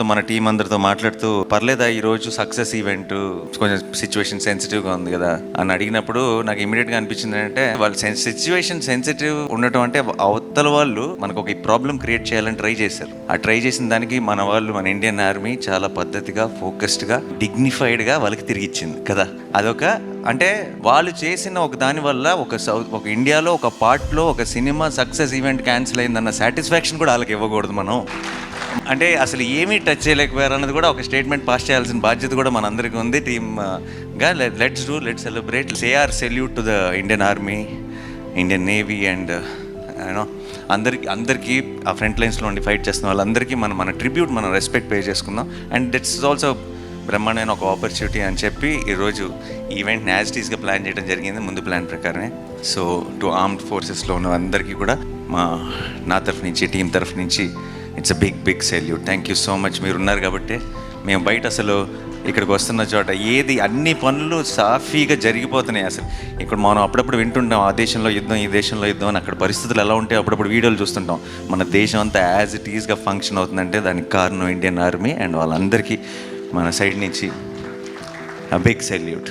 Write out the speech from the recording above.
మొత్తం మన టీం అందరితో మాట్లాడుతూ పర్లేదా ఈరోజు సక్సెస్ ఈవెంట్ కొంచెం సిచ్యువేషన్ సెన్సిటివ్గా ఉంది కదా అని అడిగినప్పుడు నాకు ఇమీడియట్గా అనిపించింది అంటే వాళ్ళు సిచ్యువేషన్ సెన్సిటివ్ ఉండటం అంటే అవతల వాళ్ళు మనకు ఒక ప్రాబ్లం క్రియేట్ చేయాలని ట్రై చేశారు. ఆ ట్రై చేసిన దానికి మన వాళ్ళు మన ఇండియన్ ఆర్మీ చాలా పద్ధతిగా ఫోకస్డ్గా డిగ్నిఫైడ్గా వాళ్ళకి తిరిగి ఇచ్చింది కదా. అదొక అంటే వాళ్ళు చేసిన ఒక దాని వల్ల ఒక ఇండియాలో ఒక పార్ట్లో ఒక సినిమా సక్సెస్ ఈవెంట్ క్యాన్సిల్ అయిందన్న సాటిస్ఫాక్షన్ కూడా వాళ్ళకి ఇవ్వకూడదు మనం. అంటే అసలు ఏమీ టచ్ చేయలేకపోయారు అన్నది కూడా ఒక స్టేట్మెంట్ పాస్ చేయాల్సిన బాధ్యత కూడా మనందరికీ ఉంది టీమ్గా. Let's celebrate, say or salute to the Indian army, Indian navy and you know అందరికీ ఆ ఫ్రంట్ లైన్స్లో ఉండి ఫైట్ చేస్తున్న వాళ్ళందరికీ మన ట్రిబ్యూట్, మనం రెస్పెక్ట్ పే చేసుకుందాం. అండ్ దట్స్ ఆల్సో బ్రహ్మాండమైన ఒక ఆపర్చునిటీ అని చెప్పి ఈరోజు ఈవెంట్ని యాజ్ టీస్గా ప్లాన్ చేయడం జరిగింది, ముందు ప్లాన్ ప్రకారమే. సో టు ఆర్మ్డ్ ఫోర్సెస్లో ఉన్న అందరికీ కూడా నా తరఫు నుంచి, టీం తరఫు నుంచి it's a big salute. Thank you so much. మీరు ఉన్నారు కాబట్టి మేము బయట అసలు ఇక్కడికి వస్తున్న చోట అన్ని పనులు సాఫీగా జరిగిపోతున్నాయి. అసలు ఇక్కడ మనం అప్పుడప్పుడు వింటుంటాం ఆ దేశంలో యుద్ధం, ఈ దేశంలో యుద్ధం అని. అక్కడ పరిస్థితులు ఎలా ఉంటాయి అప్పుడప్పుడు వీడియోలు చూస్తుంటాం. మన దేశం అంతా యాజ్ ఇట్ ఈస్గా ఫంక్షన్ అవుతుందంటే దానికి కారణం ఇండియన్ ఆర్మీ. అండ్ వాళ్ళందరికీ మన సైడ్ నుంచి బిగ్ సెల్యూట్.